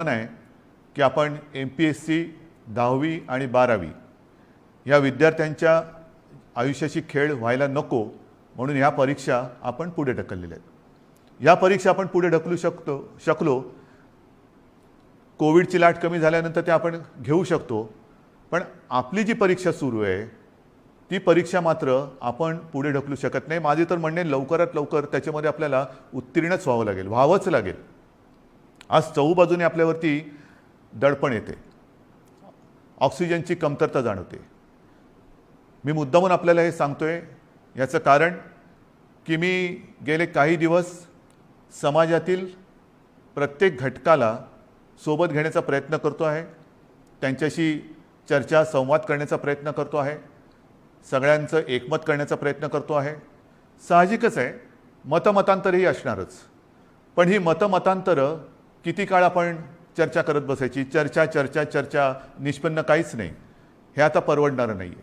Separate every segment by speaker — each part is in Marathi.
Speaker 1: आहे की आपण MPSC 10वी आणि 12वी या विद्यार्थ्यांच्या आयुष्याची खेळ व्हायला नको म्हणून ह्या परीक्षा आपण पुढे ढकललेल्या आहेत। या परीक्षा आपण पुढे ढकलू शकलो कोविडची लाट कमी झाल्यानंतर ते आपण घेऊ शकतो, पण आपली जी परीक्षा सुरू आहे ती परीक्षा मात्र आपण पुढे ढकलू शकत नाही। माझे तर म्हणणे लवकरात लवकर त्याच्यामध्ये आपल्याला उत्तीर्णच व्हावंच लागेल। आज चहूबाजूने आपल्यावरती दडपण येते, ऑक्सिजनची कमतरता जाणवते। मी मुद्दामून आपल्याला हे सांगतोय याचं कारण की मी गेले काही दिवस समाजातील प्रत्येक घटकाला सोबत घेण्याचा प्रयत्न करतो आहे, त्यांच्याशी चर्चा संवाद करण्याचा प्रयत्न करतो आहे, सगळ्यांचं एकमत करण्याचा प्रयत्न करतो आहे। साहजिकच आहे मतमतांतरही असणारच, पण ही मतमतांतरं किती काळ आपण चर्चा करत बसायची? चर्चा निष्पन्न काहीच नाही। हे आता परवडणारं नाही आहे,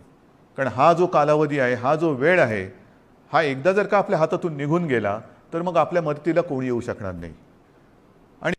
Speaker 1: कारण हा जो कालावधी आहे, हा जो वेळ आहे, हा एकदा जर का आपल्या हातातून निघून गेला तर मग आपल्या मदतीला कोणी येऊ शकणार नाही। आणि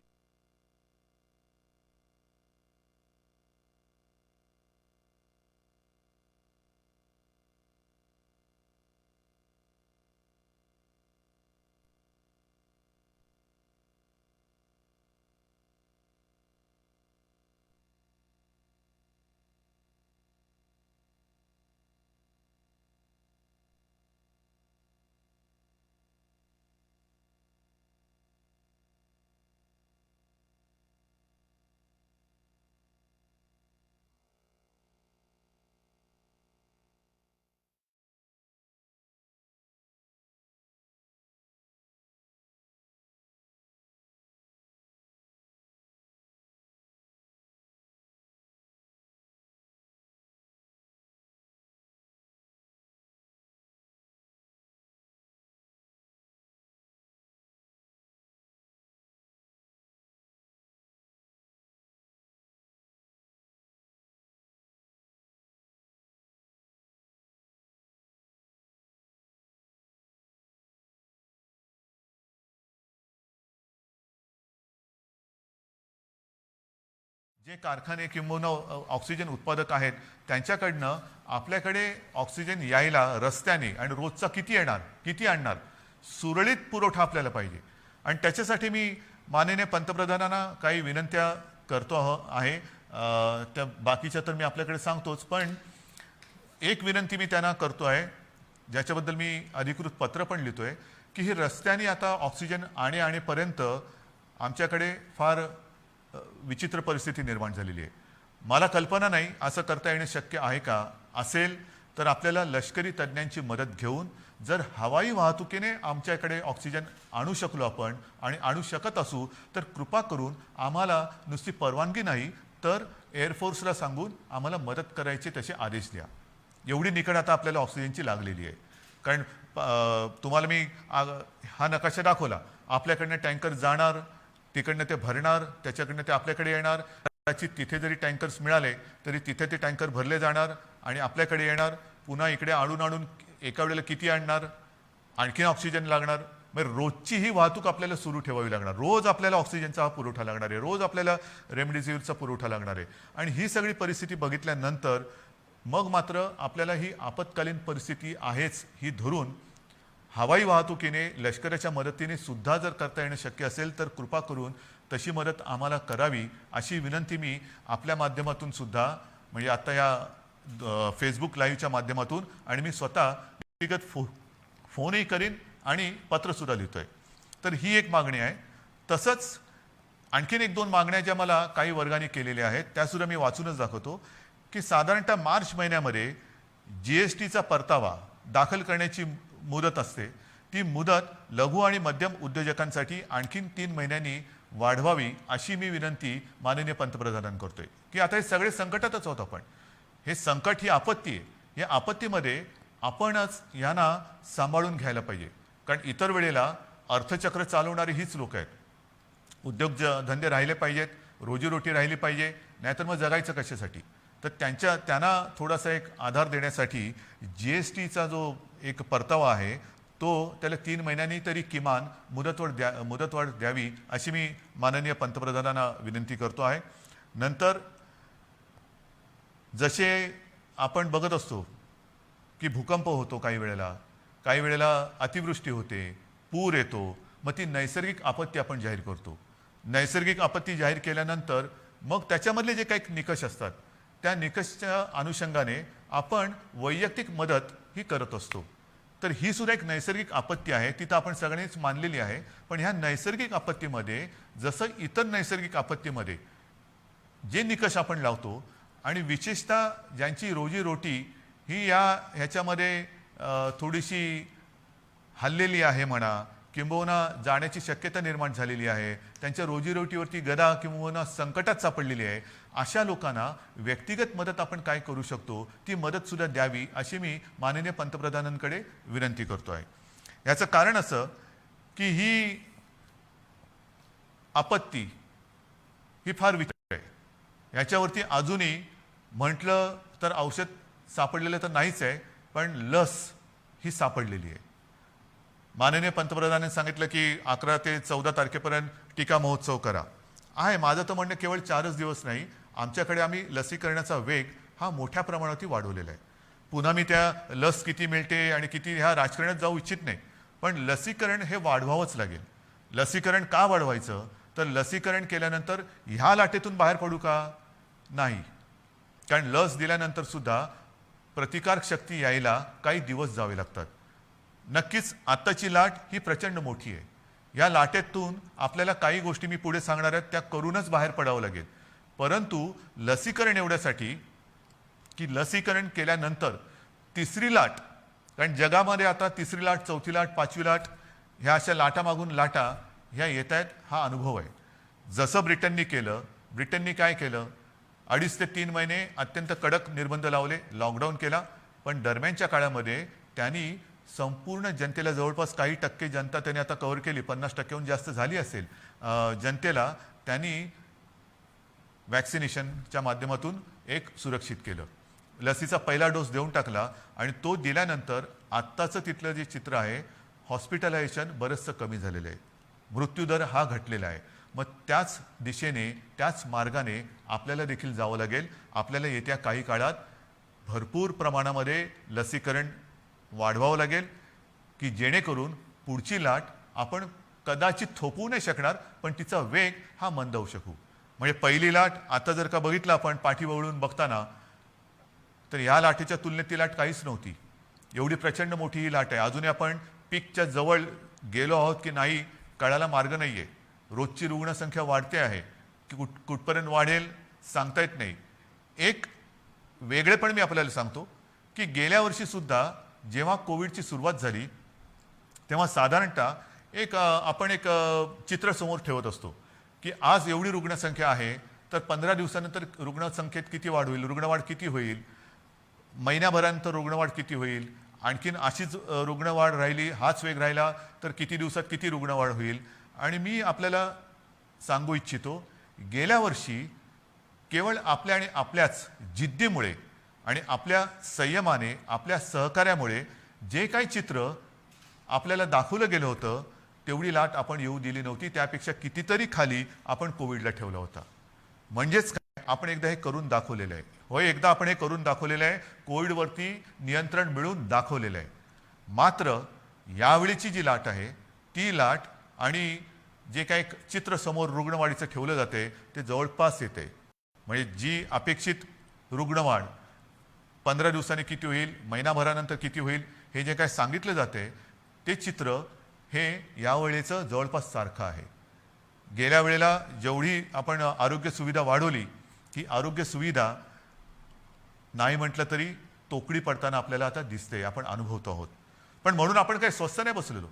Speaker 1: जे कारखाने किंवा ऑक्सिजन उत्पादक आहेत त्यांच्याकडनं आपल्याकडे ऑक्सिजन यायला रस्त्याने आणि रोजचा किती आणणार सुरळीत पुरवठा आपल्याला पाहिजे। आणि त्याच्यासाठी मी माननीय पंतप्रधानांना काही विनंत्या करतो आहे। त्या बाकीच्या तर मी आपल्याकडे सांगतोच, पण एक विनंती मी त्यांना करतो आहे ज्याच्याबद्दल मी अधिकृत पत्र पण लिहितोय की ही रस्त्याने आता ऑक्सिजन आणेपर्यंत आमच्याकडे फार विचित्र परिस्थिती निर्माण झालेली आहे। मला कल्पना नाही असं करता येणे शक्य आहे का? असेल तर आपल्याला लष्करी तज्ञांची मदत घेऊन जर हवाई वाहतुकीने आमच्याकडे ऑक्सिजन आणू शकलो आपण आणि आणू शकत असू तर कृपा करून आम्हाला नुसती परवानगी नाही तर एअरफोर्सला सांगून आम्हाला मदत करायचे तसे आदेश द्या। एवढी निकड आता आपल्याला ऑक्सिजनची लागलेली आहे। कारण तुम्हाला मी हा नकाशा दाखवला, आपल्याकडनं टँकर जाणार, तिकडनं ते भरणार, त्याच्याकडनं ते आपल्याकडे येणार। कदाचित तिथे जरी टँकर्स मिळाले तरी तिथे ते टँकर भरले जाणार आणि आपल्याकडे येणार। पुन्हा इकडे आणून एका वेळेला किती आणणार? आणखीन ऑक्सिजन लागणार। मग रोजची ही वाहतूक आपल्याला सुरू ठेवावी लागणार। रोज आपल्याला ऑक्सिजनचा हा पुरवठा लागणार आहे, रोज आपल्याला रेमडेसिवीरचा पुरवठा लागणार आहे। आणि ही सगळी परिस्थिती बघितल्यानंतर मग मात्र आपल्याला ही आपत्कालीन परिस्थिती आहेच ही धरून हवाई वाहतुकीने लष्कराच्या मदतीने सुद्धा जर करता येणं शक्य असेल तर कृपा करून तशी मदत आम्हाला करावी अशी विनंती मी आपल्या माध्यमातून सुद्धा, म्हणजे आता या फेसबुक लाईव्हच्या माध्यमातून आणि मी स्वतः व्यक्तिगत फोनही करीन आणि पत्रसुद्धा लिहितोय। तर ही एक मागणी आहे। तसंच आणखीन एक दोन मागण्या ज्या मला काही वर्गाने केलेल्या आहेत त्यासुद्धा मी वाचूनच दाखवतो की साधारणतः मार्च महिन्यामध्ये GSTचा परतावा दाखल करण्याची मुदत असते, ती मुदत लघु आणि मध्यम उद्योजकांसाठी आणखीन 3 महिन्यांनी वाढवावी अशी मी विनंती माननीय पंतप्रधानांना करतोय। की आता हे सगळे संकटातच आहोत आपण, हे संकट ही आपत्ती आहे, या आपत्तीमध्ये आपणच यांना सांभाळून घ्यायला पाहिजे। कारण इतर वेळेला अर्थचक्र चालवणारी हीच लोक आहेत, उद्योगधंदे राहिले पाहिजेत, रोजीरोटी राहिली पाहिजे, नाहीतर मग जगायचं कशासाठी? तर त्यांना थोडासा एक आधार देण्यासाठी GSTचा जो एक परतावा आहे तो त्याला 3 महिन्यांनी तरी किमान मुदतवाढ द्यावी अशी मी माननीय पंतप्रधानांना विनंती करतो आहे. नंतर जसे आपण बघत असतो की भूकंप होतो, काही वेळेला अतिवृष्टी होते, पूर येतो, मग ती नैसर्गिक आपत्ती आपण जाहीर करतो. नैसर्गिक आपत्ती जाहीर केल्यानंतर मग त्याच्यामधले जे काही निकष असतात त्या निकषच्या अनुषंगाने आपण वैयक्तिक मदत ही करत असतो. तर ही सुद्धा एक नैसर्गिक आपत्ती आहे, ती तर आपण सगळ्यांनीच मानलेली आहे. पण ह्या नैसर्गिक आपत्तीमध्ये जसं इतर नैसर्गिक आपत्तीमध्ये जे निकष आपण लावतो आणि विशेषतः ज्यांची रोजीरोटी ही ह्याच्यामध्ये थोडीशी हल्लेली आहे म्हणा, किंबहुना जाण्याची शक्यता निर्माण झालेली आहे, त्यांच्या रोजीरोटीवरती गदा किंबहुना संकटात सापडलेली आहे, अशा लोकांना व्यक्तिगत मदत आपण काय करू शकतो ती मदत सुद्धा द्यावी अशी मी माननीय पंतप्रधानांकडे विनंती करतो आहे. याचं कारण असं की ही आपत्ती ही फार विचित्र आहे. याच्यावरती अजूनही म्हटलं तर औषध सापडलेलं तर नाहीच आहे, पण लस ही सापडलेली आहे. माननीय पंतप्रधानांनी सांगितलं की 11 ते 14 तारखेपर्यंत टीका महोत्सव करा. आहे, माझं तर म्हणणं केवळ 4च दिवस नाही, आमच्याकडे आम्ही लसीकरणाचा वेग हा मोठ्या प्रमाणावरती वाढवलेला आहे. पुन्हा मी त्या लस किती मिळते आणि किती ह्या राजकारणात जाऊ इच्छित नाही, पण लसीकरण हे वाढवावंच लागेल. लसीकरण का वाढवायचं? तर लसीकरण केल्यानंतर ह्या लाटेतून बाहेर पडू का? नाही, कारण लस दिल्यानंतर सुद्धा प्रतिकारक शक्ती यायला काही दिवस जावे लागतात. नक्कीच आत्ताची लाट ही प्रचंड मोठी आहे. या लाटेतून आपल्याला काही गोष्टी मी पुढे सांगणार आहेत त्या करूनच बाहेर पडावं लागेल. परंतु लसीकरण एवढ्यासाठी की लसीकरण केल्यानंतर तिसरी लाट, कारण जगामध्ये आता तिसरी लाट, चौथी लाट, पाचवी लाट ह्या अशा लाटामागून लाटा ह्या येत आहेत, हा अनुभव आहे. जसं ब्रिटननी काय केलं, 2.5 ते 3 महिने अत्यंत कडक निर्बंध लावले, लॉकडाऊन केला. पण दरम्यानच्या काळामध्ये त्यांनी संपूर्ण जनतेला, जवळपास काही टक्के जनता त्यांनी आता कव्हर केली, 50%हून जास्त झाली असेल जनतेला, त्यांनी वॅक्सिनेशनच्या माध्यमातून एक सुरक्षित केलं. लसीचा पहिला डोस देऊन टाकला आणि तो दिल्यानंतर आत्ताचं तिथलं जे चित्र आहे, हॉस्पिटलायझेशन बरंचसं कमी झालेलं आहे, मृत्यूदर हा घटलेला आहे. मग त्याच दिशेने, त्याच मार्गाने आपल्याला देखील जावं लागेल. आपल्याला येत्या काही काळात भरपूर प्रमाणामध्ये लसीकरण वाढवावं लागेल की जेणेकरून पुढची लाट आपण कदाचित थोपवू नाही शकणार, पण तिचा वेग हा मंदावू शकू. म्हणजे पहिली लाट आता जर का बघितलं आपण पाठीवळून बघताना, तर या लाटेच्या तुलनेत ती लाट काहीच नव्हती. एवढी प्रचंड मोठी ही लाट आहे. अजूनही आपण पीकच्या जवळ गेलो आहोत की नाही कळायला मार्ग नाही आहे. रोजची रुग्णसंख्या वाढते आहे, की कुठपर्यंत वाढेल सांगता येत नाही. एक वेगळेपण मी आपल्याला सांगतो की गेल्या वर्षी सुद्धा जेव्हा कोविडची सुरुवात झाली तेव्हा साधारणतः आपण एक चित्र समोर ठेवत असतो की आज एवढी रुग्णसंख्या आहे, तर 15 दिवसानंतर रुग्णसंख्येत किती वाढ होईल, रुग्णवाढ किती होईल, महिन्याभरानंतर रुग्णवाढ किती होईल, आणखीन अशीच रुग्णवाढ राहिली, हाच वेग राहिला तर किती दिवसात किती रुग्णवाढ होईल. आणि मी आपल्याला सांगू इच्छितो, गेल्या वर्षी केवळ आपल्या आणि आपल्याच जिद्दीमुळे आणि आपल्या संयमाने, आपल्या सहकार्यामुळे जे काही चित्र आपल्याला दाखवलं गेलं होतं तेवढी लाट आपण येऊ दिली नव्हती. त्यापेक्षा कितीतरी खाली आपण कोविडला ठेवला होता. म्हणजेच काय, आपण एकदा हे करून दाखवलेलं आहे. होय, एकदा आपण हे करून दाखवलेलं आहे, कोविडवरती नियंत्रण मिळवून दाखवलेलं आहे. मात्र यावेळीची जी लाट आहे ती लाट आणि जे काही चित्र समोर रुग्णवाढीचं ठेवलं जाते ते जवळपास येते. म्हणजे जी अपेक्षित रुग्णवाढ 15 दिवसांनी किती होईल, महिनाभरानंतर किती होईल, हे जे काय सांगितलं जाते ते चित्र हे यावेळेचं जवळपास सारखं आहे. गेल्या वेळेला जेवढी आपण आरोग्य सुविधा वाढवली, ही आरोग्य सुविधा नाही म्हटलं तरी तोकडी पडताना आपल्याला आता दिसते, आपण अनुभवतो आहोत. पण म्हणून आपण काही स्वस्थ नाही बसलेलो,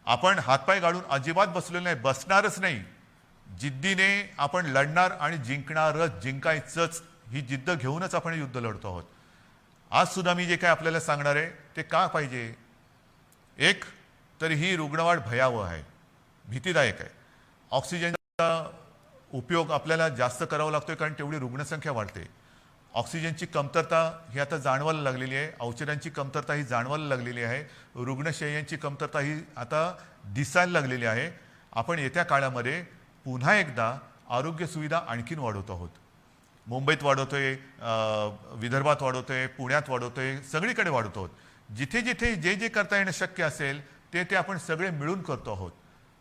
Speaker 1: आपण हातपाय गाडून अजिबात बसलेलो नाही, बसणारच नाही. जिद्दीने आपण लढणार आणि जिंकणारच, जिंकायचंच ही जिद्द घेऊनच आपण युद्ध लढतो आहोत. आज सुद्धा मी जे काय आपल्याला सांगणार आहे ते का पाहिजे, एक तर ही रुग्णवाढ भयावह आहे, भीतीदायक आहे. ऑक्सिजनचा उपयोग आपल्याला जास्त करावा लागतोय कारण तेवढी रुग्णसंख्या वाढते. ऑक्सिजनची कमतरता ही आता जाणवायला लागलेली आहे, औषधांची कमतरता ही जाणवायला लागलेली आहे, रुग्णशय्यांची कमतरता ही आता दिसायला लागलेली आहे. आपण येत्या काळामध्ये पुन्हा एकदा आरोग्य सुविधा आणखीन वाढवतो आहोत. मुंबईत वाढवतोय, विदर्भात वाढवतोय, पुण्यात वाढवतोय, सगळीकडे वाढवतो आहोत. जिथे जिथे जे जे करता येणं शक्य असेल ते आपण सगळे मिळून करतो आहोत.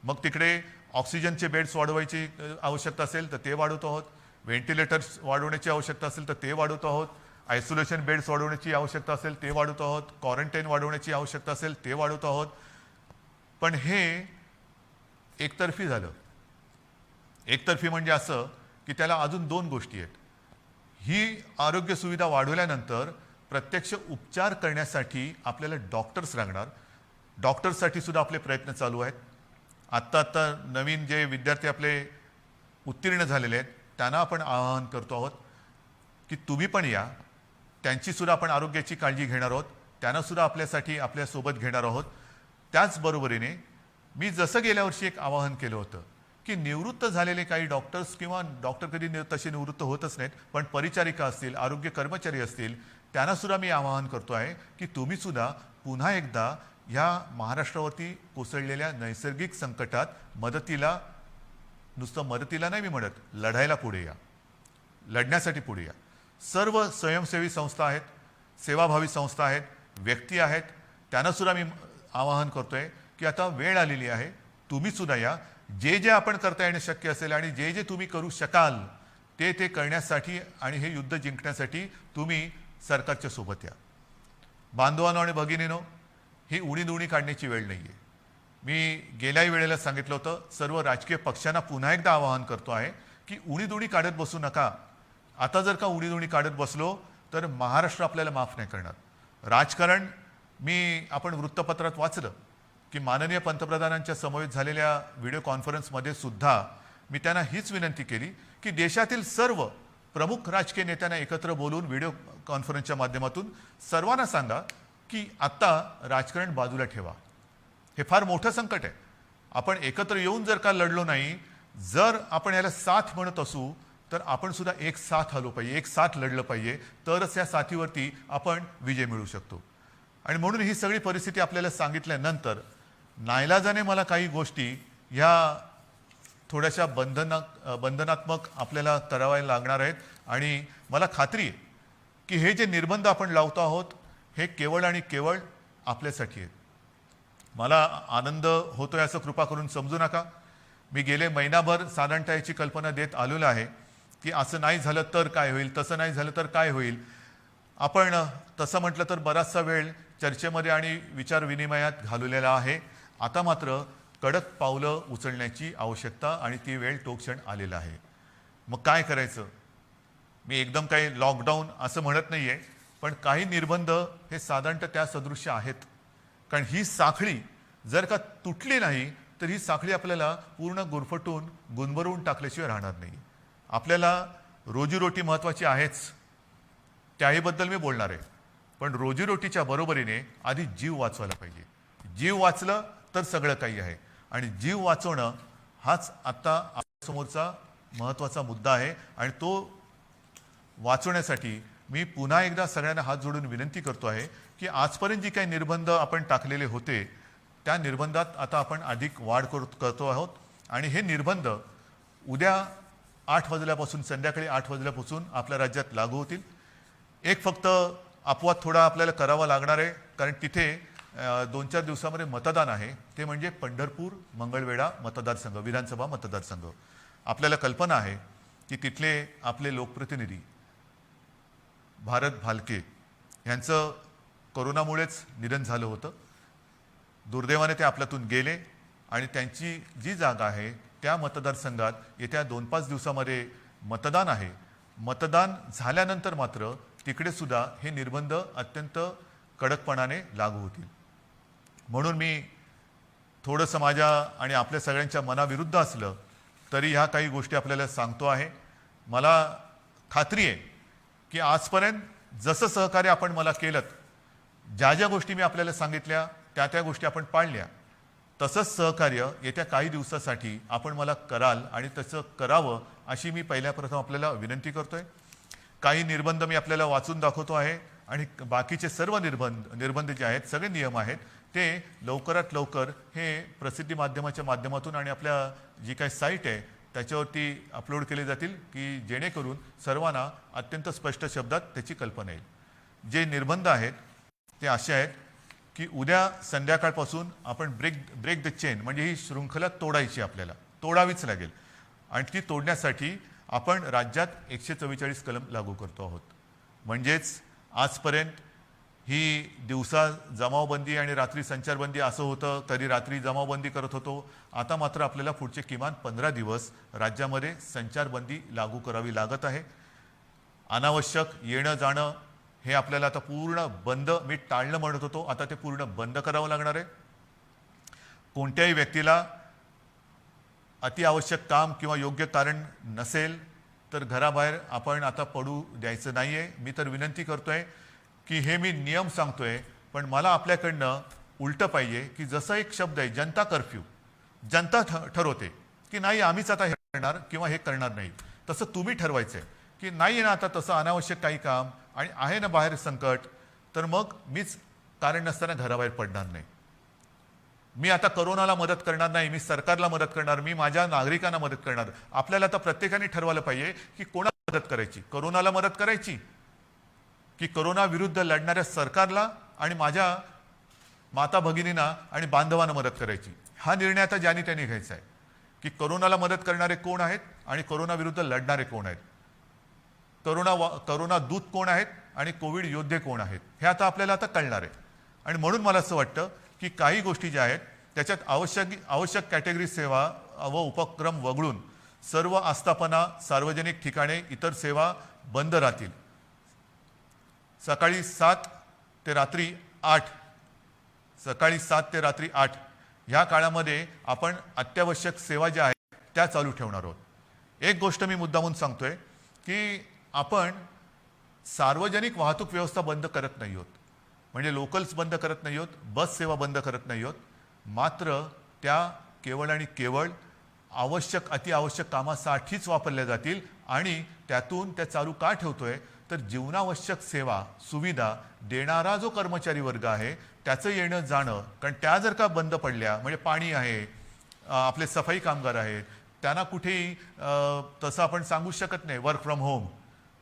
Speaker 1: मग तिकडे ऑक्सिजनचे बेड्स वाढवायची आवश्यकता असेल तर ते वाढवतो आहोत, व्हेंटिलेटर्स वाढवण्याची आवश्यकता असेल तर ते वाढवतो आहोत, आयसोलेशन बेड्स वाढवण्याची आवश्यकता असेल ते वाढवतो आहोत, क्वारंटाईन वाढवण्याची आवश्यकता असेल ते वाढवतो आहोत. पण हे एकतर्फी झालं. एकतर्फी म्हणजे असं की त्याला अजून दोन गोष्टी आहेत. ही आरोग्य सुविधा वाढवल्यानंतर प्रत्यक्ष उपचार करण्यासाठी आपल्याला डॉक्टर्स लागणार. डॉक्टर्ससाठी सुद्धा आपले प्रयत्न चालू आहेत. आत्ता नवीन जे विद्यार्थी आपले उत्तीर्ण झालेले आहेत त्यांना आपण आवाहन करतो आहोत की तुम्ही पण या. त्यांचीसुद्धा आपण आरोग्याची काळजी घेणार आहोत, त्यांनासुद्धा आपल्यासाठी आपल्यासोबत घेणार आहोत. त्याचबरोबरीने मी जसं गेल्या वर्षी एक आवाहन केलं होतं की निवृत्त झालेले काही डॉक्टर्स किंवा डॉक्टर कधी तसे निवृत्त होतच नाहीत, पण परिचारिका असतील, आरोग्य कर्मचारी असतील, त्यांनासुद्धा मी आवाहन करतो आहे की तुम्हीसुद्धा पुन्हा एकदा ह्या महाराष्ट्रावरती कोसळलेल्या नैसर्गिक संकटात मदतीला, नुसतं मदतीला नाही मी म्हणत, लढायला पुढे या, लढण्यासाठी पुढे या. सर्व स्वयंसेवी संस्था आहेत, सेवाभावी संस्था आहेत, व्यक्ती आहेत, त्यांनासुद्धा मी आवाहन करतोय की आता वेळ आलेली आहे, तुम्हीसुद्धा या. जे जे आपण करता येणं शक्य असेल आणि जे जे तुम्ही करू शकाल ते करण्यासाठी आणि हे युद्ध जिंकण्यासाठी तुम्ही सरकारच्या सोबत या. बांधवांनो आणि भगिनीनो, ही उणी काढण्याची वेळ नाही आहे. मी गेल्याही वेळेला सांगितलं होतं, सर्व राजकीय पक्षांना पुन्हा एकदा आवाहन करतो आहे की उणी काढत बसू नका. आता जर का उणी काढत बसलो तर महाराष्ट्र आपल्याला माफ नाही करणार. राजकारण आपण वृत्तपत्रात वाचलं की माननीय पंतप्रधानांच्या समवेत झालेल्या व्हिडिओ कॉन्फरन्समध्ये सुद्धा मी त्यांना हीच विनंती केली की देशातील सर्व प्रमुख राजकीय नेत्यांना एकत्र बोलून व्हिडिओ कॉन्फरन्सच्या माध्यमातून सर्वांना सांगा की आत्ता राजकारण बाजूला ठेवा. हे फार मोठं संकट आहे. आपण एकत्र येऊन जर का लढलो नाही, जर आपण याला साथ म्हणत असू तर आपण सुद्धा एक साथ आलो पाहिजे, एक साथ लढलं पाहिजे, तरच या साथीवरती आपण विजय मिळवू शकतो. आणि म्हणून ही सगळी परिस्थिती आपल्याला सांगितल्यानंतर नाईलाजाने मला काही गोष्टी ह्या थोड्याशा बंधनात्मक आपल्याला करावायला लागणार आहेत. आणि मला खात्री आहे की हे जे निर्बंध आपण लावतो आहोत हे केवळ आणि केवळ आपल्यासाठी आहेत. मला आनंद होतोय असं कृपा करून समजू नका. मी गेले महिनाभर साधारणतः याची कल्पना देत आलेलो आहे की असं नाही झालं तर काय होईल, तसं नाही झालं तर काय होईल. आपण तसं म्हटलं तर बराचसा वेळ चर्चेमध्ये आणि विचारविनिमयात घालवलेला आहे. आता मात्र कडक पावलं उचलण्याची आवश्यकता आणि ती वेळ तो क्षण आलेला आहे. मग काय करायचं? मी एकदम काही लॉकडाऊन असं म्हणत नाही आहे, पण काही निर्बंध हे साधारणतः त्या सदृश्य आहेत. कारण ही साखळी जर का तुटली नाही तर ही साखळी आपल्याला पूर्ण गुरफटून गुंबरून टाकल्याशिवाय राहणार नाही. आपल्याला रोजीरोटी महत्त्वाची आहेच, त्याहीबद्दल मी बोलणार आहे. पण रोजीरोटीच्या बरोबरीने आधी जीव वाचवायला पाहिजे. जीव वाचलं तर सगळं काही आहे. आणि जीव वाचवणं हाच आत्ता आपल्यासमोरचा महत्त्वाचा मुद्दा आहे. आणि तो वाचवण्यासाठी मी पुन्हा एकदा सगळ्यांना हात जोडून विनंती करतो आहे की आजपर्यंत जी काही निर्बंध आपण टाकलेले होते त्या निर्बंधात आता आपण अधिक वाढ करतो आहोत. आणि हे निर्बंध उद्या 8 वाजल्यापासून, संध्याकाळी 8 वाजल्यापासून आपल्या राज्यात लागू होतील. एक फक्त अपवाद थोडा आपल्याला करावा लागणार आहे, कारण तिथे 2-4 दिवसामध्ये मतदान आहे. ते म्हणजे पंढरपूर मंगळवेढा मतदारसंघ, विधानसभा मतदारसंघ. आपल्याला कल्पना आहे की तिथले आपले लोकप्रतिनिधी भारत भालके यांचं कोरोनामुळेच निधन झालं होतं. दुर्दैवाने ते आपल्यातून गेले आणि त्यांची जी जागा आहे त्या मतदारसंघात येत्या 2-5 दिवसामध्ये मतदान आहे. मतदान झाल्यानंतर मात्र तिकडे सुद्धा हे निर्बंध अत्यंत कडकपणाने लागू होतील. म्हणून मी थोडंसं माझ्या आणि आपल्या सगळ्यांच्या मनाविरुद्ध असलं तरी ह्या काही गोष्टी आपल्याला सांगतो आहे. मला खात्री आहे की आजपर्यंत जसं सहकार्य आपण मला केलं, ज्या ज्या गोष्टी मी आपल्याला सांगितल्या त्या गोष्टी आपण पाळल्या, तसंच सहकार्य येत्या काही दिवसासाठी आपण मला कराल आणि तसं करावं अशी मी पहिल्या प्रथम आपल्याला विनंती करतोय. काही निर्बंध मी आपल्याला वाचून दाखवतो आहे आणि बाकीचे सर्व निर्बंध जे आहेत, सगळे नियम आहेत, ते लवकरात लवकर हे प्रसिद्धी माध्यमाच्या माध्यमातून आणि आपल्या जी काही साईट आहे त्याच्यावरती अपलोड केले जातील, की जेणेकरून सर्वांना अत्यंत स्पष्ट शब्दात त्याची कल्पना येईल. जे निर्बंध आहेत ते असे आहेत की उद्या संध्याकाळपासून आपण ब्रेक द चेन, म्हणजे ही शृंखला तोडायची, आपल्याला तोडावीच लागेल. आणि ती तोडण्यासाठी आपण राज्यात 144 कलम लागू करतो आहोत. म्हणजेच आजपर्यंत ही दिवसा जमावबंदी आणि रात्री संचारबंदी असं होतं, कधी रात्री जमावबंदी करत होतो. आता मात्र आपल्याला पुढचे किमान 15 दिवस राज्यामध्ये संचारबंदी लागू करावी लागत आहे. अनावश्यक येणं जाणं हे आपल्याला आता पूर्ण बंद, मी टाळणं म्हणत होतो, आता ते पूर्ण बंद करावं लागणार आहे. कोणत्याही व्यक्तीला अतिआवश्यक काम किंवा योग्य कारण नसेल तर घराबाहेर आपण आता पडू द्यायचं नाही आहे. मी तर विनंती करतोय की हे मी नियम सांगतोय, पण मला आपल्याकडनं उलटं पाहिजे की जसं एक शब्द आहे जनता कर्फ्यू, जनता ठरवते की नाही आम्हीच आता हे करणार किंवा हे करणार नाही, तसं तुम्ही ठरवायचं आहे की नाही ना आता तसं अनावश्यक काही काम आणि आहे ना बाहेर संकट, तर मग मीच कारण नसताना घराबाहेर पडणार नाही. मी आता करोनाला मदत करणार नाही, मी सरकारला मदत करणार, मी माझ्या नागरिकांना मदत करणार. आपल्याला आता प्रत्येकाने ठरवलं पाहिजे की कोणाला मदत करायची, करोनाला मदत करायची की करोना विरुद्ध लढणाऱ्या सरकारला आणि माझ्या माता भगिनींना आणि बांधवांना मदत करायची. हा निर्णय आता ज्याने त्यांनी घ्यायचा आहे की करोनाला मदत करणारे कोण आहेत आणि करोना विरुद्ध लढणारे कोण आहेत, करोना दूत कोण आहेत आणि कोविड योद्धे कोण आहेत, हे आता आपल्याला आता कळणार आहे. आणि म्हणून मला असं वाटतं की काही गोष्टी ज्या आहेत त्याच्यात आवश्यक कॅटेगरी सेवा व उपक्रम वगळून सर्व आस्थापना, सार्वजनिक ठिकाणे, इतर सेवा बंद राहतील. सकाळी 7 ते रात्री 8 ह्या काळामध्ये आपण अत्यावश्यक सेवा ज्या आहेत त्या चालू ठेवणार आहोत. एक गोष्ट मी मुद्दामून सांगतोय की आपण सार्वजनिक वाहतूक व्यवस्था बंद करत नाही आहोत, म्हणजे लोकल्स बंद करत नाही आहोत, बस सेवा बंद करत नाही आहोत. मात्र त्या केवळ आणि केवळ अतिआवश्यक कामासाठीच वापरल्या जातील. आणि त्यातून त्या चालू का ठेवतोय तर जीवनावश्यक सेवा सुविधा देणारा जो कर्मचारी वर्ग आहे त्याचं येणं जाणं, कारण त्या जर का बंद पडल्या, म्हणजे पाणी आहे, आपले सफाई कामगार आहेत, त्यांना कुठेही तसं आपण सांगू शकत नाही वर्क फ्रॉम होम,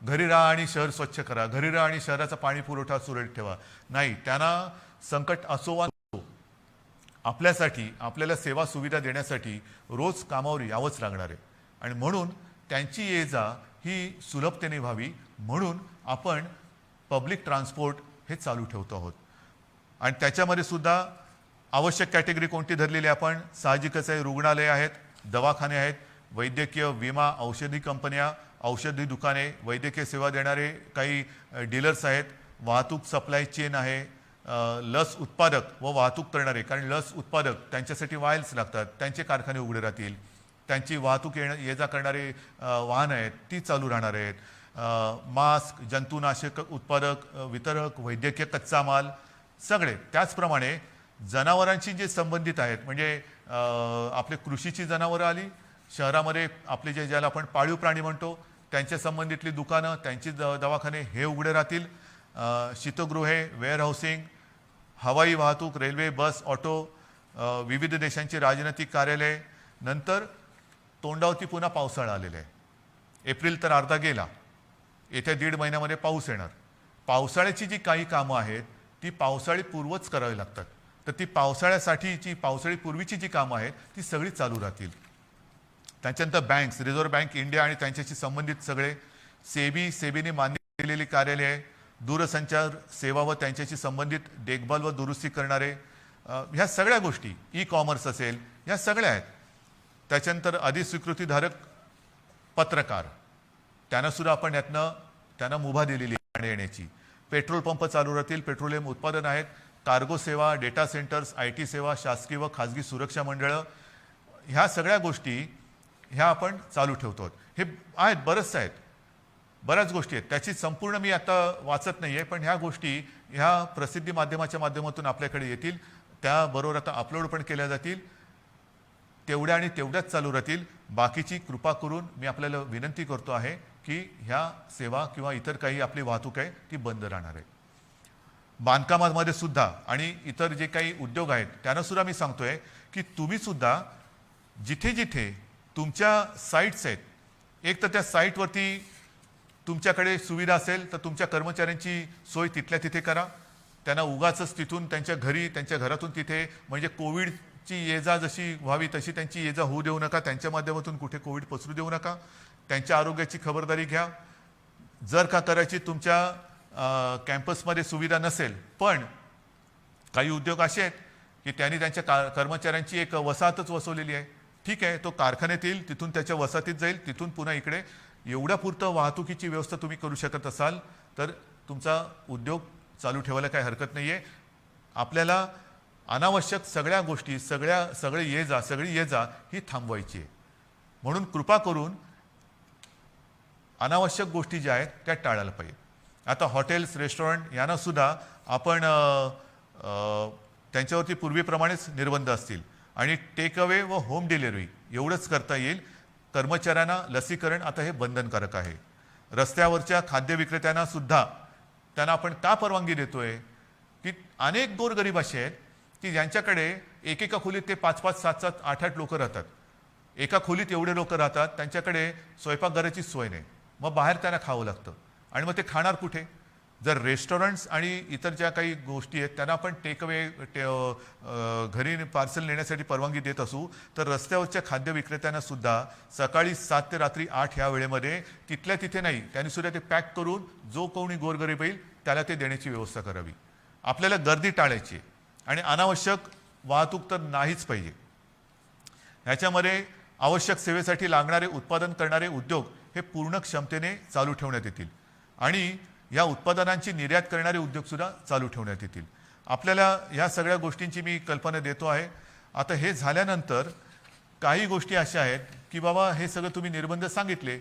Speaker 1: घरी राहा आणि शहर स्वच्छ करा, घरी राहा आणि शहराचा पाणी पुरवठा सुरळीत ठेवा. नाही, त्यांना संकट असो वा नसो, आपल्यासाठी आपल्याला सेवा सुविधा देण्यासाठी रोज कामावर यावंच लागणार आहे. आणि म्हणून त्यांची ये जा ही सुलभतेने व्हावी म्हणून आपण पब्लिक ट्रान्सपोर्ट हे चालू ठेवतो आहोत. आणि त्याच्यामध्ये सुद्धा आवश्यक कॅटेगरी कोणती धरलेली आपण साहजिकच आहे, रुग्णालय आहेत, दवाखाने आहेत, वैद्यकीय, विमा, औषधी कंपन्या, औषधी दुकाने, वैद्यकीय सेवा देणारे काही डीलर्स आहेत, वाहतूक सप्लाय चेन आहे, लस उत्पादक व वाहतूक करणारे, कारण लस उत्पादक त्यांच्यासाठी वायल्स लागतात, त्यांचे कारखाने उघडे राहतील, त्यांची वाहतूक ये जा करणारे वाहन आहेत ती चालू राहणार आहेत. मास्क, जंतुनाशक उत्पादक, वितरक, वैद्यकीय कच्चा माल सगळे. त्याचप्रमाणे जनावरांशी जे संबंधित आहेत, म्हणजे आपले कृषीची जनावरं आली, शहरामध्ये आपले ज्याला आपण पाळीव प्राणी म्हणतो त्यांच्या संबंधितली दुकानं, त्यांची दवाखाने हे उघडे राहतील. शीतगृहे, वेअरहाऊसिंग, हवाई वाहतूक, रेल्वे, बस, ऑटो, विविध देशांची राजनैतिक कार्यालय. नंतर तोंडावरती पुन्हा पावसाळा आलेला आहे. एप्रिल तर अर्धा गेला, येत्या 1.5 महिन्यामध्ये पाऊस येणार. पावसाळ्याची जी काही कामं आहेत ती पावसाळी पूर्वच करावी लागतात, तर ती पावसाळ्यासाठीची, पावसाळी पूर्वीची जी कामं आहेत ती सगळी चालू राहतील. त्याच्यानंतर बँक्स, रिझर्व्ह बँक इंडिया आणि त्यांच्याशी संबंधित सगळे, सेबीने मान्य केलेली कार्यालय, दूरसंचार सेवा व त्यांच्याशी संबंधित देखभाल व दुरुस्ती करणारे, ह्या सगळ्या गोष्टी, ई कॉमर्स असेल, ह्या सगळ्या आहेत. त्याच्यानंतर अधिस्वीकृतीधारक पत्रकार, त्यांनासुद्धा आपण त्यांना मुभा दिलेली आहे येण्याची. पेट्रोल पंप चालू राहतील, पेट्रोलियम उत्पादन आहेत, कार्गो सेवा, डेटा सेंटर्स, IT सेवा, शासकीय व खाजगी सुरक्षा मंडळं, ह्या सगळ्या गोष्टी ह्या आपण चालू ठेवतो. हे आहेत, बऱ्याच गोष्टी आहेत. त्याची संपूर्ण मी आता वाचत नाही आहे, पण ह्या गोष्टी ह्या प्रसिद्धी माध्यमाच्या माध्यमातून आपल्याकडे येतील, त्याबरोबर आता अपलोड पण केल्या जातील. तेवढ्याच चालू राहतील. बाकीची कृपा करून मी आपल्याला विनंती करतो आहे की ह्या सेवा किंवा इतर काही आपली वाहतूक आहे ती बंद राहणार आहे. बांधकामामध्ये सुद्धा आणि इतर जे काही उद्योग आहेत त्यांना सुद्धा मी सांगतोय की तुम्ही सुद्धा जिथे जिथे तुमच्या साईट्स आहेत, एक तर त्या साईटवरती तुमच्याकडे सुविधा असेल तर तुमच्या कर्मचाऱ्यांची सोय तिथल्या तिथे करा. त्यांना उगाचच तिथून त्यांच्या घरी, त्यांच्या घरातून तिथे, म्हणजे कोविडची ये जा जशी व्हावी तशी त्यांची ये जा होऊ देऊ नका. त्यांच्या माध्यमातून कुठे कोविड पसरू देऊ नका. त्यांच्या आरोग्याची खबरदारी घ्या. जर का करायची तुमच्या कॅम्पसमध्ये सुविधा नसेल, पण काही उद्योग असे आहेत की त्यांनी त्यांच्या कर्मचाऱ्यांची एक वसाहतच वसवलेली आहे. ठीक आहे, तो कारखान्यात येईल, तिथून त्याच्या वसाहतीत जाईल, तिथून पुन्हा इकडे. एवढ्या पुरतं वाहतुकीची व्यवस्था तुम्ही करू शकत असाल तर तुमचा उद्योग चालू ठेवायला काही हरकत नाही आहे. आपल्याला अनावश्यक सगळ्या गोष्टी, सगळी ये जा ही थांबवायची आहे. म्हणून कृपा करून अनावश्यक गोष्टी ज्या आहेत त्या टाळायला पाहिजे. आता हॉटेल्स, रेस्टॉरंट यांना सुद्धा आपण त्यांच्यावरती पूर्वीप्रमाणेच निर्बंध असतील आणि टेक अवे व होम डिलिव्हरी एवढंच करता येईल. कर्मचाऱ्यांना लसीकरण आता हे बंधनकारक आहे. रस्त्यावरच्या खाद्य विक्रेत्यांना सुद्धा त्यांना आपण का परवानगी देतोय की अनेक गोरगरीब असे आहेत की ज्यांच्याकडे एकेका खोलीत ते 5-5, 7-7, 8-8 लोक राहतात. एका खोलीत एवढे लोक राहतात, त्यांच्याकडे स्वयंपाकघराची सोय नाही. मग बाहेर त्यांना खावं लागतं आणि मग ते खाणार कुठे? जर रेस्टॉरंट्स आणि इतर ज्या काही गोष्टी आहेत त्यांना आपण टेकअवे घरी पार्सल नेण्यासाठी परवानगी देत असू, तर रस्त्यावरच्या खाद्य विक्रेत्यांना सुद्धा सकाळी 7 ते रात्री 8 या वेळेमध्ये तिथल्या तिथे नाही, त्यांनी सुद्धा ते पॅक करून जो कोणी गोरगरीब येईल त्याला ते देण्याची व्यवस्था करावी. आपल्याला गर्दी टाळायची आणि अनावश्यक वाहतूक तर नाहीच पाहिजे. ह्याच्यामध्ये आवश्यक सेवेसाठी लागणारे उत्पादन करणारे उद्योग हे पूर्ण क्षमतेने चालू ठेवण्यात येतील आणि या उत्पादनांची निर्यात करणारे उद्योग सुद्धा चालू ठेवण्यात येतील. आपल्याला ह्या सगळ्या गोष्टींची मी कल्पना देतो आहे. आता हे झाल्यानंतर काही गोष्टी अशा आहेत की बाबा हे सगळं तुम्ही निर्बंध सांगितले,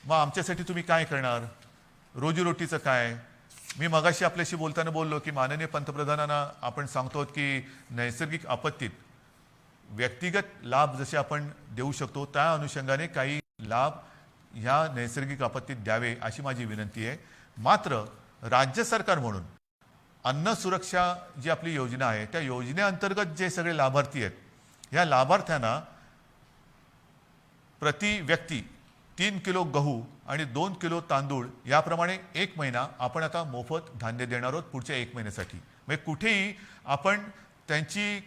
Speaker 1: मग आमच्यासाठी तुम्ही काय करणार? रोजीरोटीचं काय? मी मगाशी आपल्याशी बोलताना बोललो की माननीय पंतप्रधानांना आपण सांगतो की नैसर्गिक आपत्तीत व्यक्तिगत लाभ जसे आपण देऊ शकतो त्या अनुषंगाने काही लाभ ह्या नैसर्गिक आपत्तीत द्यावे अशी माझी विनंती आहे. मात्र राज्य सरकार म्हणून अन्न सुरक्षा जी आपली योजना आहे त्या योजनेअंतर्गत जे सगळे लाभार्थी आहेत या लाभार्थ्यांना प्रति व्यक्ती 3 किलो गहू आणि 2 किलो तांदूळ याप्रमाणे 1 महिना आपण आता मोफत धान्य देणार आहोत पुढच्या 1 महिन्यासाठी. म्हणजे कुठेही आपण त्यांची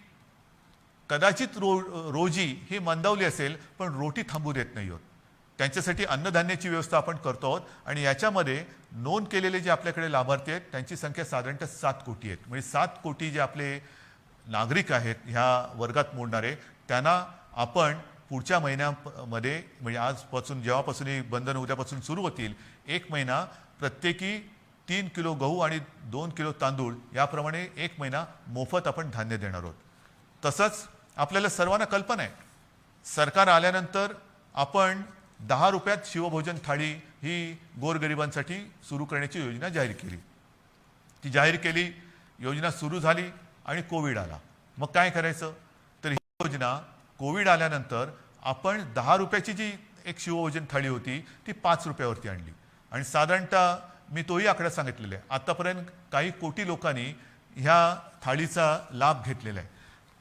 Speaker 1: कदाचित रोजी ही मंदावली असेल पण रोटी थांबू देत नाही आहोत. त्यांच्यासाठी अन्नधान्याची व्यवस्था आपण करतो आहोत आणि याच्यामध्ये नोंद केलेले जे आपल्याकडे लाभार्थी आहेत त्यांची संख्या साधारणतः 7 कोटी आहेत. म्हणजे 7 कोटी जे आपले नागरिक आहेत ह्या वर्गात मोडणारे, त्यांना आपण पुढच्या महिन्यामध्ये म्हणजे आजपासून जेव्हापासून ही बंधन उद्यापासून सुरू होतील 1 महिना प्रत्येकी 3 किलो गहू आणि 2 किलो तांदूळ याप्रमाणे 1 महिना मोफत आपण धान्य देणार आहोत. तसंच आपल्याला सर्वांना कल्पना आहे सरकार आल्यानंतर आपण 10 रुपयात शिवभोजन थाळी ही गोरगरिबांसाठी सुरू करण्याची योजना जाहीर केली. ती जाहीर केली, योजना सुरू झाली आणि कोविड आला. मग काय करायचं? तर ही योजना कोविड आल्यानंतर आपण 10 रुपयाची जी एक शिवभोजन थाळी होती ती 5 रुपयावरती आणली आणि साधारणतः मी तोही आकडा सांगितलेला आहे. आतापर्यंत काही कोटी लोकांनी ह्या थाळीचा लाभ घेतलेला आहे.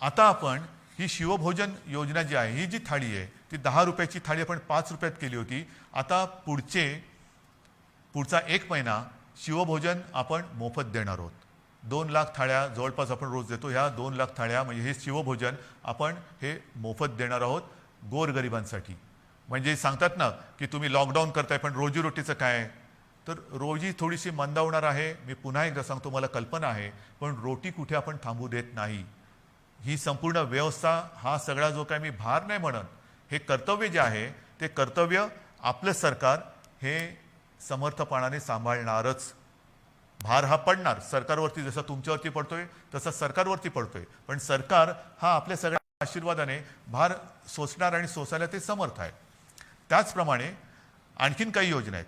Speaker 1: आता आपण ही शिवभोजन योजना जी आहे, ही जी थाळी आहे ती 10 रुपयाची थाळी आपण 5 रुपयात केली होती. आता पुढचा 1 महिना शिवभोजन आपण मोफत देणार आहोत. 2 लाख थाळ्या जवळपास आपण रोज देतो. ह्या 2 लाख थाळ्या म्हणजे हे शिवभोजन आपण हे मोफत देणार आहोत गोरगरिबांसाठी. म्हणजे सांगतात ना की तुम्ही लॉकडाऊन करताय पण रोजीरोटीचं काय? तर रोजी थोडीशी मंदावणार आहे. मी पुन्हा एकदा सांगतो, मला कल्पना आहे, पण रोटी कुठे आपण थांबू देत नाही. ही संपूर्ण व्यवस्था, हा सगळा जो काय मी भार नाही म्हणत, हे कर्तव्य जे आहे ते कर्तव्य आपलं सरकार हे समर्थपणाने सांभाळणारच. भार हा पडणार सरकारवरती, जसा तुमच्यावरती पडतोय तसा सरकारवरती पडतोय, पण सरकार हा आपल्या सगळ्या आशीर्वादाने भार सोसणार आणि सोसायला ते समर्थ आहे. त्याचप्रमाणे आणखीन काही योजना आहेत.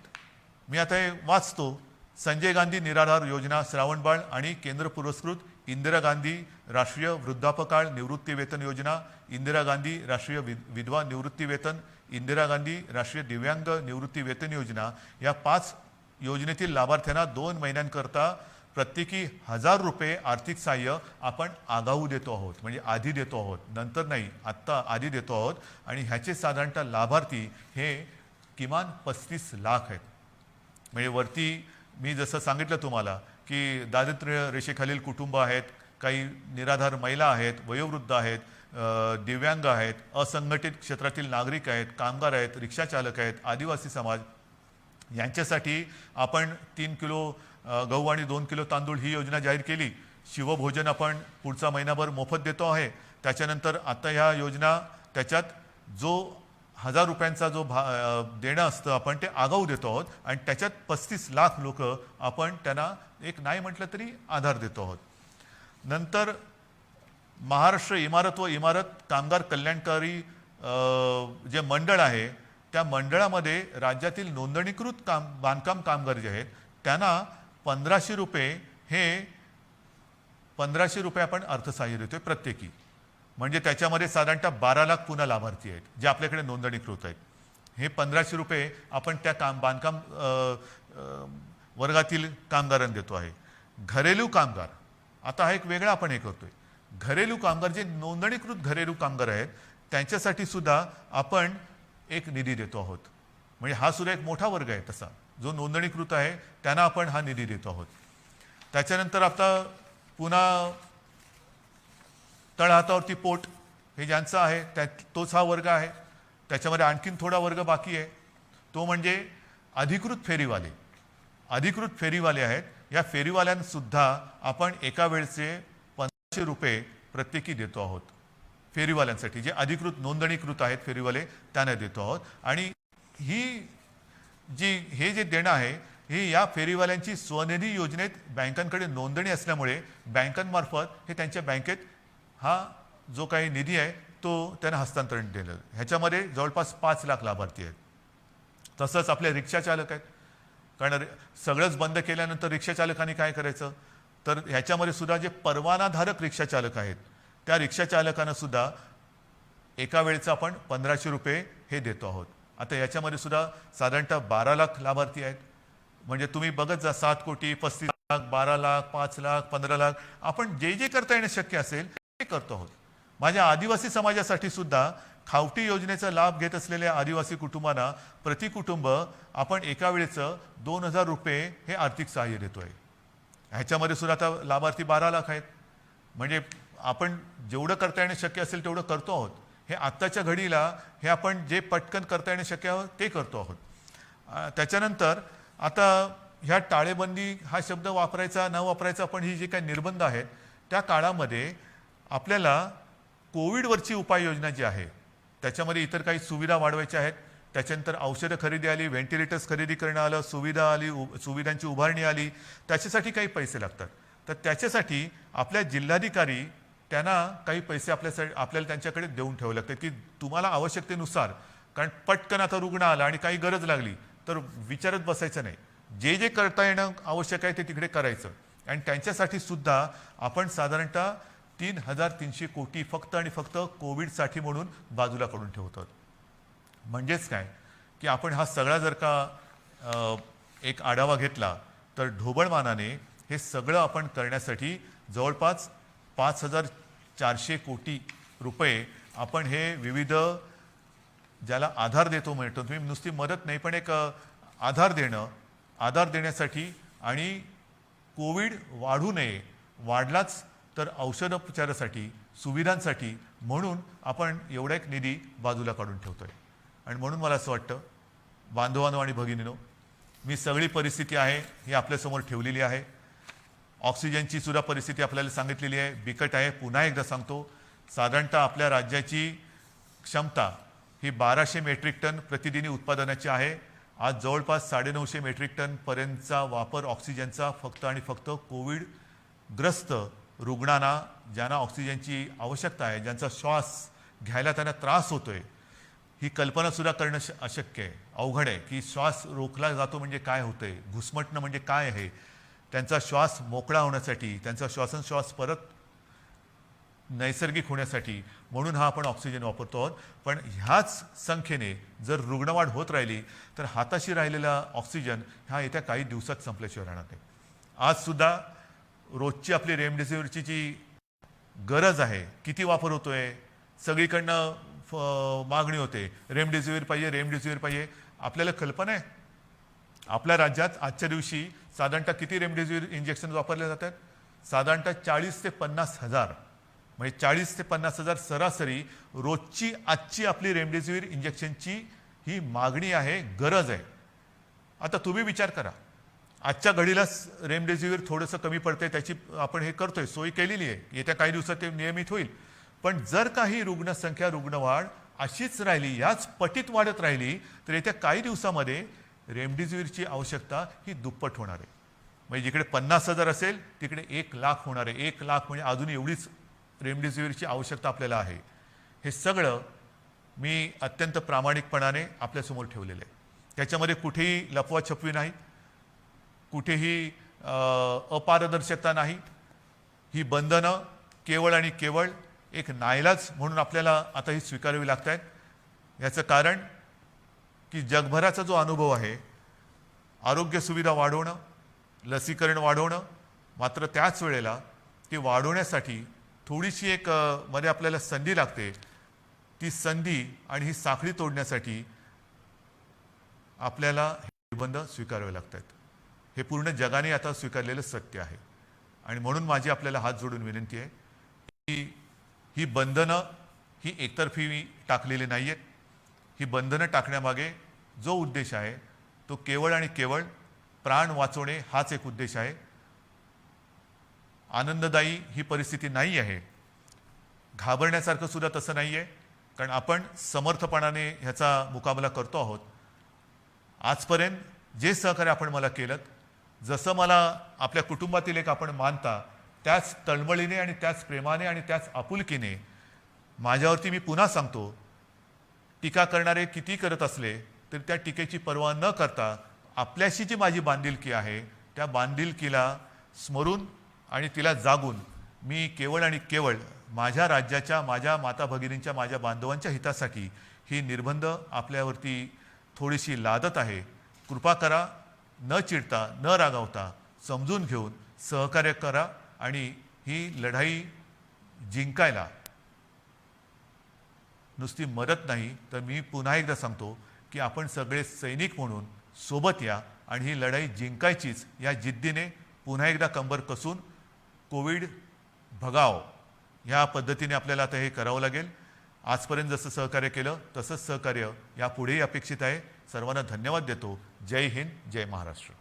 Speaker 1: मी आता हे वाचतो. संजय गांधी निराधार योजना, श्रावणबाळ आणि केंद्र पुरस्कृत इंदिरा गांधी राष्ट्रीय वृद्धापकाळ निवृत्ती वेतन योजना, इंदिरा गांधी राष्ट्रीय विधवा निवृत्ती वेतन, इंदिरा गांधी राष्ट्रीय दिव्यांग निवृत्ती वेतन योजना या 5 योजनेतील लाभार्थ्यांना 2 महिन्यांकरता प्रत्येकी 1000 रुपये आर्थिक सहाय्य आपण आगाऊ देतो आहोत, म्हणजे आधी देतो आहोत, नंतर नाही, आत्ता आधी देतो आहोत. आणि ह्याचे साधारणतः लाभार्थी हे किमान 35 लाख आहेत. म्हणजे वरती मी जसं सांगितलं तुम्हाला की दारिद्र्य रेषेखालील कुटुंब आहेत, काही निराधार महिला आहेत, वयोवृद्ध आहेत, दिव्यांग आहेत, असंघटित क्षेत्रातील नागरिक आहेत, कामगार आहेत, रिक्षाचालक आहेत, आदिवासी समाज यांच्यासाठी आपण 3 किलो गहू आणि 2 किलो तांदूळ ही योजना जाहीर केली. शिवभोजन आपण पुढचा महिनाभर मोफत देतो आहे. त्याच्यानंतर आता ह्या योजना त्याच्यात जो 1000 रुपयांचा जो देणं असतं आपण ते आगाऊ देतो आहोत आणि त्याच्यात 35 लाख लोक आपण त्यांना एक नाही म्हटलं तरी आधार देतो आहोत. नंतर महाराष्ट्र इमारत व इमारत कामगार कल्याणकारी जे मंडळ आहे त्या मंडळामध्ये राज्यातील नोंदणीकृत बांधकाम कामगार जे आहेत त्यांना 1500 रुपये हे 1500 रुपये आपण अर्थसहाय्य देतोय प्रत्येकी. म्हणजे त्याच्यामध्ये साधारणतः 12 लाख पुन्हा लाभार्थी आहेत जे आपल्याकडे नोंदणीकृत आहेत. हे 1500 रुपये आपण त्या बांधकाम वर्गातील कामगारांना देतो आहे. घरेलू कामगार आता हा एक वेगळा आपण हे करतोय. घरेलू कामगार जे नोंदणीकृत घरेलू कामगार आहेत त्यांच्यासाठी सुद्धा आपण एक निधी देतो आहोत. म्हणजे हा सुद्धा एक मोठा वर्ग आहे तसा जो नोंदणीकृत आहे त्यांना आपण हा निधी देतो आहोत. त्याच्यानंतर आता पुन्हा तळहातावरती पोट हे ज्यांचं आहे तोच हा वर्ग आहे. त्याच्यामध्ये आणखीन थोडा वर्ग बाकी आहे तो म्हणजे अधिकृत फेरीवाले. अधिकृत फेरीवाले आहेत. या फेरीवाल्यांसुद्धा आपण एका वेळचे 1500 रुपये प्रत्येकी देतो आहोत. फेरीवाल्यांसाठी जे अधिकृत नोंदणीकृत आहेत फेरीवाले त्यांना देतो आहोत. आणि हे जे देणं आहे हे या फेरीवाल्यांची स्वनिधी योजनेत बँकांकडे नोंदणी असल्यामुळे बँकांमार्फत हे त्यांच्या बँकेत हा जो काही निधी आहे तो त्यांना हस्तांतरण दिलं. ह्याच्यामध्ये जवळपास 5 लाख लाभार्थी आहेत. तसंच आपले रिक्षाचालक आहेत. कारण सगळंच बंद केल्यानंतर रिक्षाचालकांनी काय करायचं तर ह्याच्यामध्ये सुद्धा जे परवानाधारक रिक्षाचालक आहेत त्या रिक्षाचालकांना सुद्धा एका वेळेचं आपण 1500 रुपये हे देतो आहोत. आता याच्यामध्ये सुद्धा साधारणतः 12 लाख लाभार्थी आहेत. म्हणजे तुम्ही बघत जा 7 कोटी 35 लाख 12 लाख 5 लाख 15 लाख आपण जे जे करता येणं शक्य असेल ते करतो आहोत. माझ्या आदिवासी समाजासाठी सुद्धा खावटी योजनेचा लाभ घेत असलेल्या आदिवासी कुटुंबांना प्रति कुटुंब आपण एका वेळेचं 2000 रुपये हे आर्थिक सहाय्य देतोय. ह्याच्यामध्ये सुद्धा आता लाभार्थी 12 लाख आहेत. म्हणजे आपण जेवढं करता येणं शक्य असेल तेवढं करतो आहोत. हे आत्ताच्या घडीला हे आपण जे पटकन करता येणं शक्य आहे ते करतो आहोत. त्याच्यानंतर आता ह्या टाळेबंदी हा शब्द वापरायचा न वापरायचा पण ही जे काही निर्बंध आहेत त्या काळामध्ये आपल्याला कोविडवरची उपाययोजना जी आहे त्याच्यामध्ये इतर काही सुविधा वाढवायच्या आहेत. त्याच्यानंतर औषधं खरेदी आली, व्हेंटिलेटर्स खरेदी करणं आलं, सुविधा आली, सुविधांची उभारणी आली. त्याच्यासाठी काही पैसे लागतात. तर त्याच्यासाठी आपल्या जिल्हाधिकारी त्यांना काही पैसे आपल्याला त्यांच्याकडे देऊन ठेवावे लागतात की तुम्हाला आवश्यकतेनुसार. कारण पटकन आता रुग्ण आला आणि काही गरज लागली तर विचारत बसायचं नाही. जे जे करता येणं आवश्यक आहे ते तिकडे करायचं. आणि त्यांच्यासाठी सुद्धा आपण साधारणतः 3300 कोटी फक्त आणि फक्त कोविडसाठी म्हणून बाजूला काढून ठेवतो. म्हणजेच काय की आपण हा सगळा जर का एक आढावा घेतला तर ढोबळमानाने हे सगळं आपण करण्यासाठी जवळपास 5400 कोटी रुपये आपण हे विविध ज्याला आधार देतो म्हणतो तुम्ही नुसती मदत नाही पण एक आधार देण्यासाठी आणि कोविड वाढू नये, वाढलाच तर औषधोपचारासाठी सुविधांसाठी म्हणून आपण एवढा एक निधी बाजूला काढून ठेवतोय. आणि म्हणून मला असं वाटतं बांधवांनो आणि भगिनींनो मी सगळी परिस्थिती आहे ही आपल्यासमोर ठेवलेली आहे. ऑक्सिजनची सुद्धा परिस्थिती आपल्याला सांगितलेली आहे, बिकट आहे. पुन्हा एकदा सांगतो साधारणतः आपल्या राज्याची क्षमता ही 1200 मेट्रिक टन प्रतिदिनी उत्पादनाची आहे. आज जवळपास 950 मेट्रिक टन पर्यंतचा वापर ऑक्सिजनचा फक्त आणि फक्त कोविडग्रस्त रुग्णांना ज्यांना ऑक्सिजनची आवश्यकता आहे, ज्यांचा श्वास घ्यायला त्यांना त्रास होतोय, ही कल्पनासुद्धा करणं अशक्य आहे, अवघड आहे की श्वास रोखला जातो म्हणजे काय होतंय, घुसमटणं म्हणजे काय आहे. त्यांचा श्वास मोकळा होण्यासाठी, त्यांचा श्वासोच्छ्वास परत नैसर्गिक होण्यासाठी, म्हणून हा आपण ऑक्सिजन वापरतो आहोत. पण ह्याच संख्येने जर रुग्णवाढ होत राहिली तर हाताशी राहिलेला ऑक्सिजन हा येत्या काही दिवसात संपल्याशिवाय राहणार नाही. आज सुद्धा रोजची आपली रेमडेसिवीरची जी गरज आहे, किती वापर होतोय, सगळीकडनं मागणी होते, रेमडेसिवीर पाहिजे. आपल्याला कल्पना आहे आपल्या राज्यात आजच्या दिवशी साधारणतः किती रेमडेसिवीर इंजेक्शन वापरले जातात? साधारणतः 40 ते 50 हजार, म्हणजे 40 ते 50 हजार सरासरी रोजची आजची आपली रेमडेसिवीर इंजेक्शनची ही मागणी आहे, गरज आहे. आता तुम्ही विचार करा, आजच्या घडीलाच रेमडेसिवीर थोडंसं कमी पडतंय, त्याची आपण हे करतोय, सोय केलेली आहे, येत्या काही दिवसात ते नियमित होईल. पण जर काही रुग्णसंख्या रुग्णवाढ अशीच राहिली, याच पटीत वाढत राहिली, तर येत्या काही दिवसामध्ये रेमडेसिवीरची आवश्यकता ही दुप्पट होणार आहे. म्हणजे जिकडे 50 हजार असेल तिकडे 1 लाख होणार आहे. 1 लाख म्हणजे अजून एवढीच रेमडेसिवीरची आवश्यकता आपल्याला आहे. हे सगळं मी अत्यंत प्रामाणिकपणाने आपल्यासमोर ठेवलेलं आहे. त्याच्यामध्ये कुठेही लपवाछपवी नाही, कुठेही अपारदर्शकता नाही. ही बंधनं केवळ आणि केवळ एक नाईलाज म्हणून आपल्याला आता ही स्वीकारावी लागत आहेत. याचं कारण की जगभराचा जो अनुभव आहे, आरोग्य सुविधा वाढवणं, लसीकरण वाढवणं, मात्र त्याच वेळेला ते वाढवण्यासाठी थोडीशी एक मध्ये आपल्याला संधी लागते. ती संधी आणि ही साखळी तोडण्यासाठी आपल्याला हे निर्बंध स्वीकारावे लागतात. हे पूर्ण जगाने आता स्वीकारलेलं सत्य आहे. आणि म्हणून माझी आपल्याला हात जोडून विनंती आहे की ही बंधनं ही एकतर्फी टाकलेली नाही आहेत. ही बंधनं टाकण्यामागे जो उद्देश आहे तो केवळ आणि केवळ प्राण वाचवणे हाच एक उद्देश आहे. आनंददायी ही परिस्थिती नाही आहे, घाबरण्यासारखं सुद्धा तसं नाही आहे, कारण आपण समर्थपणाने ह्याचा मुकाबला करतो आहोत. आजपर्यंत जे सहकार्य आपण मला केलं, जसं मला आपल्या कुटुंबातील एक आपण मानता, त्याच तळमळीने आणि त्याच प्रेमाने आणि त्याच आपुलकीने माझ्यावरती मी पुन्हा सांगतो, टीका करणारे किती करत असले तरी त्या टीकेची पर्वा न करता आपल्याशी जी माझी बांधिलकी आहे त्या बांधिलकीला स्मरून आणि तिला जागून मी केवळ आणि केवळ माझ्या राज्याच्या, माझ्या माता भगिनींच्या, माझ्या बांधवांच्या हितासाठी ही निर्बंध आपल्यावरती थोडीशी लादत आहे. कृपा करा, न चिडता, न रागावता, समजून घेऊन सहकार्य करा आणि ही लढाई जिंकायला नुसती मदत नाही तर मी पुन्हा एकदा सांगतो की आपण सगळे सैनिक म्हणून सोबत या आणि ही लढाई जिंकायचीच या जिद्दीने पुन्हा एकदा कंबर कसून कोविड भगाव ह्या पद्धतीने आपल्याला आता हे करावं लागेल. आजपर्यंत जसं सहकार्य केलं तसंच सहकार्य यापुढेही अपेक्षित आहे. सर्वांना धन्यवाद देतो. जय हिंद, जय महाराष्ट्र.